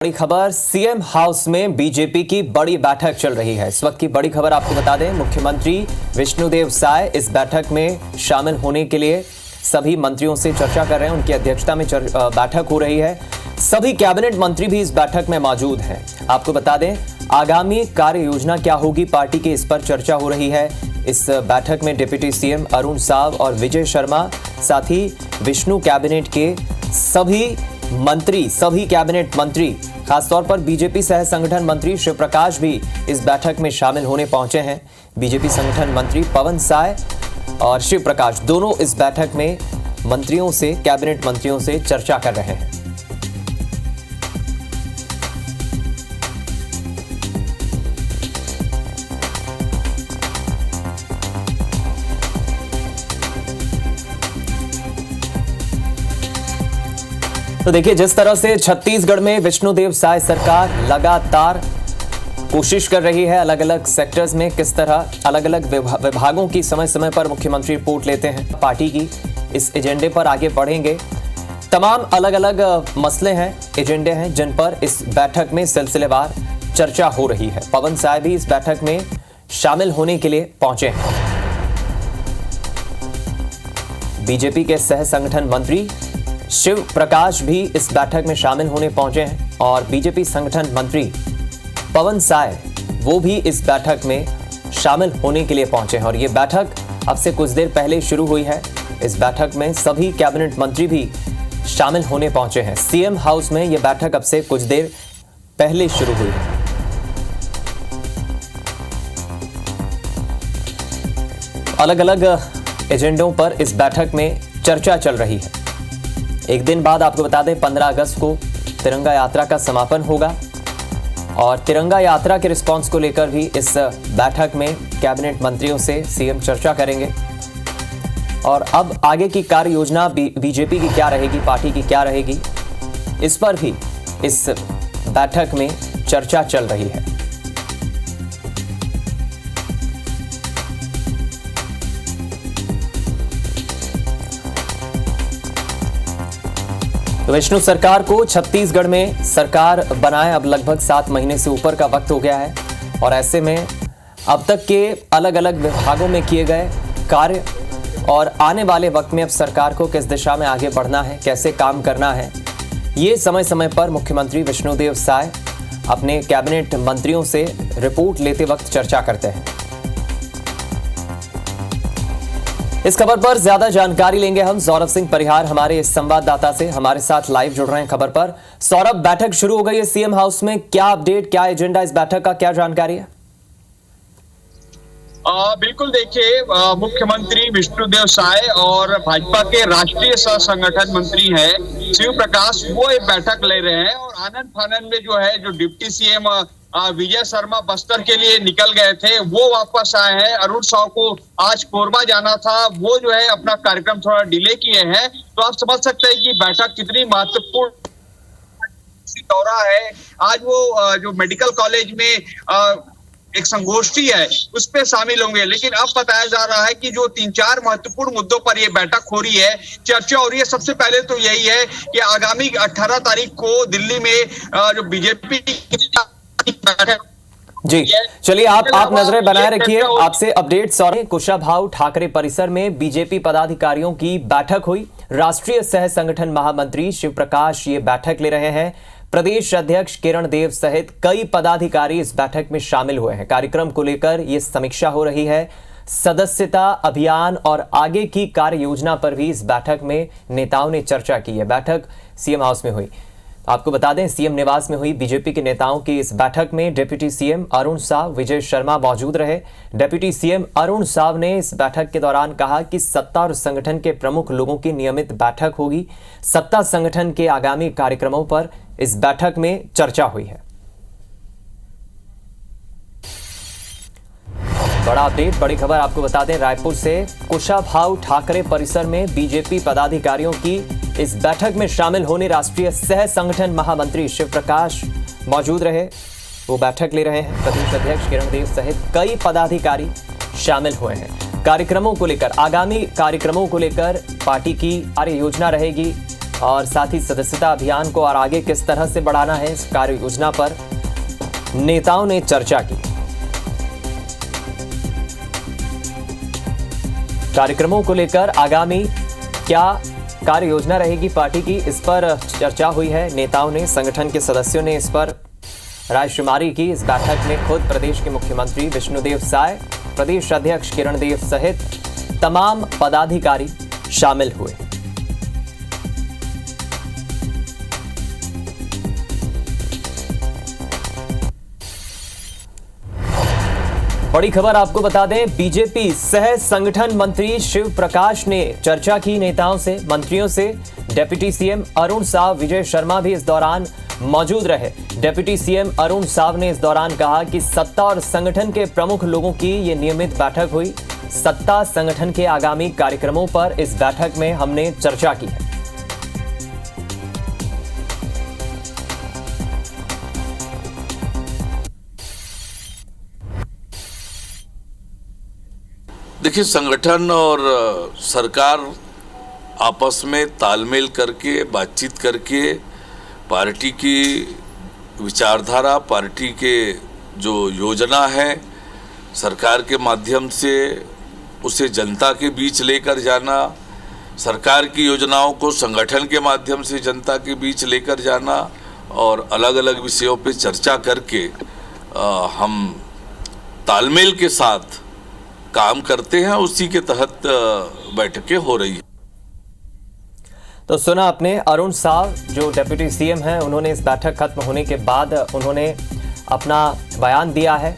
बड़ी खबर CM house में बीजेपी की बड़ी बैठक चल रही है। इस वक्त की बड़ी खबर आपको बता दें, मुख्यमंत्री विष्णुदेव साय इस बैठक में शामिल होने के लिए सभी मंत्रियों से चर्चा कर रहे हैं। उनकी अध्यक्षता में बैठक हो रही है। सभी कैबिनेट मंत्री भी इस बैठक में मौजूद हैं। आपको बता दें, आगामी कार्य योजना क्या होगी पार्टी की, इस पर चर्चा हो रही है। इस बैठक में डिप्टी सीएम अरुण साव और विजय शर्मा, साथ ही विष्णु कैबिनेट के सभी कैबिनेट मंत्री, खासतौर पर बीजेपी सह संगठन मंत्री शिव प्रकाश भी इस बैठक में शामिल होने पहुंचे हैं। बीजेपी संगठन मंत्री पवन साय और शिव प्रकाश दोनों इस बैठक में कैबिनेट मंत्रियों से चर्चा कर रहे हैं। तो देखिए, जिस तरह से छत्तीसगढ़ में विष्णुदेव साय सरकार लगातार कोशिश कर रही है, अलग अलग सेक्टर्स में किस तरह अलग अलग विभागों की समय समय पर मुख्यमंत्री रिपोर्ट लेते हैं। पार्टी की इस एजेंडे पर आगे बढ़ेंगे। तमाम अलग अलग मसले हैं, एजेंडे हैं, जिन पर इस बैठक में सिलसिलेवार चर्चा हो रही है। पवन साय भी इस बैठक में शामिल होने के लिए पहुंचे हैं। बीजेपी के सह संगठन मंत्री शिव प्रकाश भी इस बैठक में शामिल होने पहुंचे हैं और बीजेपी संगठन मंत्री पवन साय वो भी इस बैठक में शामिल होने के लिए पहुंचे हैं। और ये बैठक अब से कुछ देर पहले शुरू हुई है। इस बैठक में सभी कैबिनेट मंत्री भी शामिल होने पहुंचे हैं। सीएम हाउस में यह बैठक अब से कुछ देर पहले शुरू हुई है। अलग अलग एजेंडों पर इस बैठक में चर्चा चल रही है। एक दिन बाद आपको बता दें, 15 अगस्त को तिरंगा यात्रा का समापन होगा और तिरंगा यात्रा के रिस्पांस को लेकर भी इस बैठक में कैबिनेट मंत्रियों से सीएम चर्चा करेंगे। और अब आगे की कार्य योजना बीजेपी की क्या रहेगी, पार्टी की क्या रहेगी, इस पर भी इस बैठक में चर्चा चल रही है। तो विष्णु सरकार को छत्तीसगढ़ में सरकार बनाए अब लगभग 7 महीने से ऊपर का वक्त हो गया है और ऐसे में अब तक के अलग अलग विभागों में किए गए कार्य और आने वाले वक्त में अब सरकार को किस दिशा में आगे बढ़ना है, कैसे काम करना है, ये समय समय पर मुख्यमंत्री विष्णुदेव साय अपने कैबिनेट मंत्रियों से रिपोर्ट लेते वक्त चर्चा करते हैं। इस खबर पर ज्यादा जानकारी लेंगे हम सौरभ सिंह परिहार हमारे संवाददाता से, हमारे साथ लाइव जुड़ रहे हैं खबर पर। सौरभ, बैठक शुरू हो गई है सीएम हाउस में, क्या अपडेट, क्या एजेंडा इस बैठक का, क्या जानकारी है? बिल्कुल, देखिए, मुख्यमंत्री विष्णुदेव साय और भाजपा के राष्ट्रीय सह संगठन मंत्री हैं शिव प्रकाश, वो एक बैठक ले रहे हैं। और आनंद फानंद में जो डिप्टी सीएम विजय शर्मा बस्तर के लिए निकल गए थे, वो वापस आए हैं। अरुण साव को आज कोरबा जाना था, वो अपना कार्यक्रम थोड़ा डिले किए हैं। तो आप समझ सकते हैं कि बैठक कितनी महत्वपूर्ण दौरा है। आज वो जो मेडिकल कॉलेज में एक संगोष्ठी है, उस पे शामिल होंगे। लेकिन अब बताया जा रहा है कि जो 3-4 महत्वपूर्ण मुद्दों पर यह बैठक हो रही है, चर्चा हो रही है। सबसे पहले तो यही है कि आगामी 18 तारीख को दिल्ली में जो बीजेपी जी, चलिए आप नजरें बनाए रखिए। आपसे अपडेट सौरभ। कुशाभाऊ ठाकरे परिसर में बीजेपी पदाधिकारियों की बैठक हुई। राष्ट्रीय सह संगठन महामंत्री शिव प्रकाश ये बैठक ले रहे हैं। प्रदेश अध्यक्ष किरण देव सहित कई पदाधिकारी इस बैठक में शामिल हुए हैं। कार्यक्रम को लेकर ये समीक्षा हो रही है। सदस्यता अभियान और आगे की कार्य योजना पर भी इस बैठक में नेताओं ने चर्चा की है। बैठक सीएम हाउस में हुई। आपको बता दें, सीएम निवास में हुई बीजेपी के नेताओं की इस बैठक में डिप्टी सीएम अरुण साव, विजय शर्मा मौजूद रहे। डिप्टी सीएम अरुण साव ने इस बैठक के दौरान कहा कि सत्ता और संगठन के प्रमुख लोगों की नियमित बैठक होगी। सत्ता संगठन के आगामी कार्यक्रमों पर इस बैठक में चर्चा हुई है। बड़ा अपडेट, बड़ी खबर आपको बता दें, रायपुर से कुशाभाऊ ठाकरे परिसर में बीजेपी पदाधिकारियों की इस बैठक में शामिल होने राष्ट्रीय सह संगठन महामंत्री शिव प्रकाश मौजूद रहे। वो बैठक ले रहे हैं। प्रदेश अध्यक्ष किरण देव सहित कई पदाधिकारी शामिल हुए हैं। कार्यक्रमों को लेकर, आगामी कार्यक्रमों को लेकर पार्टी की कार्य योजना रहेगी, और साथ ही सदस्यता अभियान को और आगे किस तरह से बढ़ाना है, इस कार्य योजना पर नेताओं ने चर्चा की। कार्यक्रमों को लेकर आगामी क्या कार्य योजना रहेगी पार्टी की, इस पर चर्चा हुई है। नेताओं ने, संगठन के सदस्यों ने इस पर रायशुमारी की। इस बैठक में खुद प्रदेश के मुख्यमंत्री विष्णुदेव साय, प्रदेश अध्यक्ष किरण देव सहित तमाम पदाधिकारी शामिल हुए। बड़ी खबर आपको बता दें, बीजेपी सह संगठन मंत्री शिव प्रकाश ने चर्चा की नेताओं से, मंत्रियों से। डिप्टी सीएम अरुण साव, विजय शर्मा भी इस दौरान मौजूद रहे। डिप्टी सीएम अरुण साव ने इस दौरान कहा कि सत्ता और संगठन के प्रमुख लोगों की ये नियमित बैठक हुई। सत्ता संगठन के आगामी कार्यक्रमों पर इस बैठक में हमने चर्चा की है। देखिए, संगठन और सरकार आपस में तालमेल करके, बातचीत करके पार्टी की विचारधारा, पार्टी के जो योजना है, सरकार के माध्यम से उसे जनता के बीच लेकर जाना, सरकार की योजनाओं को संगठन के माध्यम से जनता के बीच लेकर जाना और अलग अलग विषयों पे चर्चा करके हम तालमेल के साथ काम करते हैं। उसी के तहत बैठकें हो रही है। तो सुना आपने अरुण साव जो डिप्टी सीएम हैं, उन्होंने इस बैठक खत्म होने के बाद उन्होंने अपना बयान दिया है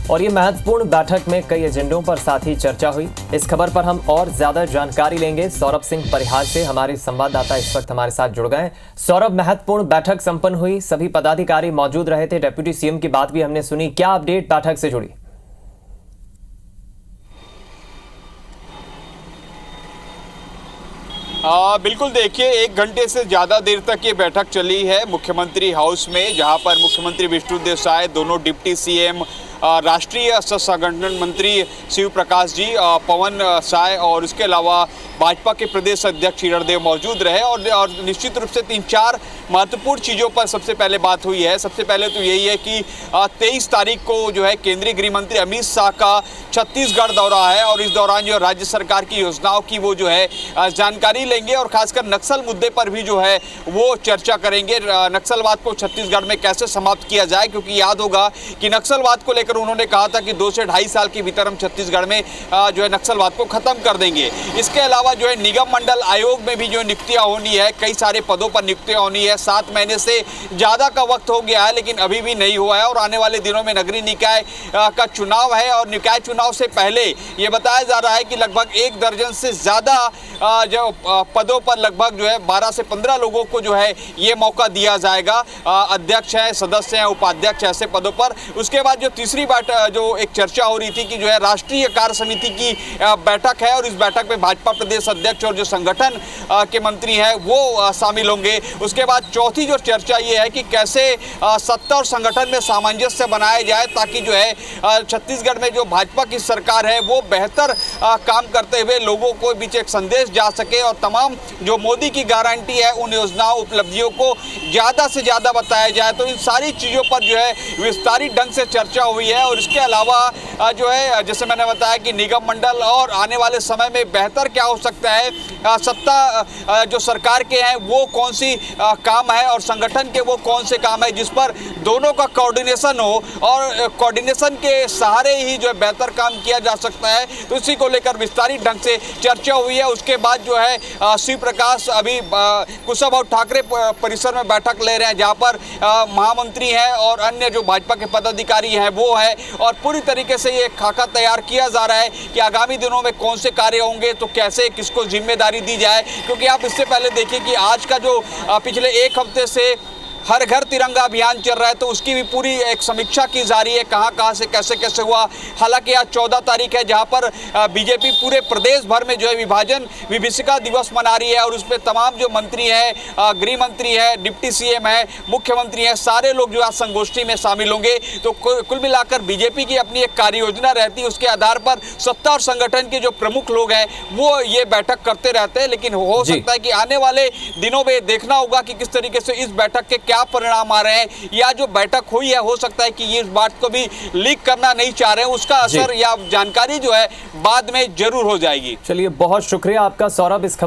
और ये महत्वपूर्ण बैठक में कई एजेंडों पर साथ ही चर्चा हुई। इस खबर पर हम और ज्यादा जानकारी लेंगे सौरभ सिंह परिहार से, हमारे संवाददाता इस वक्त हमारे साथ जुड़ गए। सौरभ, महत्वपूर्ण बैठक संपन्न हुई, सभी पदाधिकारी मौजूद रहे थे, डिप्टी सीएम की बात भी हमने सुनी, क्या अपडेट बैठक से जुड़ी? बिल्कुल, देखिए 1 घंटे से ज़्यादा देर तक ये बैठक चली है मुख्यमंत्री हाउस में, जहां पर मुख्यमंत्री विष्णुदेव साय, दोनों डिप्टी सीएम, राष्ट्रीय संगठन मंत्री शिव प्रकाश जी, पवन साय और इसके अलावा भाजपा के प्रदेश अध्यक्ष हिरणदेव मौजूद रहे। और निश्चित रूप से 3-4 महत्वपूर्ण चीज़ों पर सबसे पहले बात हुई है। सबसे पहले तो यही है कि 23 तारीख को जो है केंद्रीय गृह मंत्री अमित शाह का छत्तीसगढ़ दौरा है और इस दौरान जो राज्य सरकार की योजनाओं की वो जो है जानकारी लेंगे और खासकर नक्सल मुद्दे पर भी जो है वो चर्चा करेंगे। नक्सलवाद को छत्तीसगढ़ में कैसे समाप्त किया जाए, क्योंकि याद होगा कि नक्सलवाद को लेकर उन्होंने कहा था कि 2 से 2.5 साल के भीतर हम छत्तीसगढ़ में जो है नक्सलवाद को खत्म कर देंगे। इसके अलावा जो है निगम मंडल आयोग में भी जो नियुक्तियां होनी है, कई सारे पदों पर नियुक्तियां होनी है। 7 महीने से ज़्यादा का वक्त हो गया है लेकिन अभी भी नहीं हुआ है और आने वाले दिनों में नगरीय निकाय का चुनाव है और निकाय चुनाव से पहले ये बताया जा रहा है कि लगभग 1 दर्जन से ज़्यादा जो पदों पर लगभग जो है 12 से 15 लोगों को जो है ये मौका दिया जाएगा। अध्यक्ष हैं, सदस्य हैं, उपाध्यक्ष ऐसे पदों पर। उसके बाद जो तीसरी बात जो एक चर्चा हो रही थी कि जो है राष्ट्रीय कार्य समिति की बैठक है और इस बैठक में भाजपा प्रदेश अध्यक्ष और जो संगठन के मंत्री हैं वो शामिल होंगे। उसके बाद चौथी जो चर्चा ये है कि कैसे सत्ता और संगठन में सामंजस्य बनाया जाए ताकि जो है छत्तीसगढ़ में जो भाजपा की सरकार है वो बेहतर काम करते हुए लोगों को बीच एक संदेश जा सके और तमाम जो मोदी की गारंटी है उन योजनाओं उपलब्धियों को ज़्यादा से ज़्यादा बताया जाए। तो इन सारी चीज़ों पर जो है विस्तारित ढंग से चर्चा हुई है और इसके अलावा जो है जैसे मैंने बताया कि निगम मंडल और आने वाले समय में बेहतर क्या हो सकता है, सत्ता जो सरकार के हैं वो कौन सी काम है और संगठन के वो कौन से काम है जिस पर दोनों का कोऑर्डिनेशन हो और कोऑर्डिनेशन के सहारे ही जो है बेहतर काम किया जा सकता है। तो इसी को लेकर विस्तारित ढंग से चर्चा हुई है। उसके बाद जो है शिव प्रकाश अभी कुशाभाऊ ठाकरे परिसर में बैठक ले रहे हैं जहां पर महामंत्री हैं और अन्य जो भाजपा के पदाधिकारी हैं वो है और पूरी तरीके से ये खाका तैयार किया जा रहा है कि आगामी दिनों में कौन से कार्य होंगे तो कैसे किसको जिम्मेदारी दी जाए। क्योंकि आप इससे पहले देखिए कि आज का जो पिछले 1 हफ्ते से हर घर तिरंगा अभियान चल रहा है, तो उसकी भी पूरी एक समीक्षा की जा रही है, कहाँ से कैसे कैसे हुआ। हालांकि आज 14 तारीख है, जहां पर बीजेपी पूरे प्रदेश भर में जो है विभाजन विभीषिका दिवस मना रही है, और उसमें तमाम जो मंत्री है, गृह मंत्री है, डिप्टी सीएम है, मुख्यमंत्री है, सारे लोग जो आज संगोष्ठी में शामिल होंगे। तो कुल मिलाकर बीजेपी की अपनी एक कार्य योजना रहती है, उसके आधार पर सत्ता और संगठन के जो प्रमुख लोग हैं वो ये बैठक करते रहते हैं। लेकिन हो सकता है कि आने वाले दिनों में देखना होगा कि किस तरीके से इस बैठक के क्या परिणाम आ रहे हैं, या जो बैठक हुई है हो सकता है कि ये इस बात को भी लीक करना नहीं चाह रहे हैं, उसका असर या जानकारी जो है बाद में जरूर हो जाएगी। चलिए, बहुत शुक्रिया आपका सौरभ इस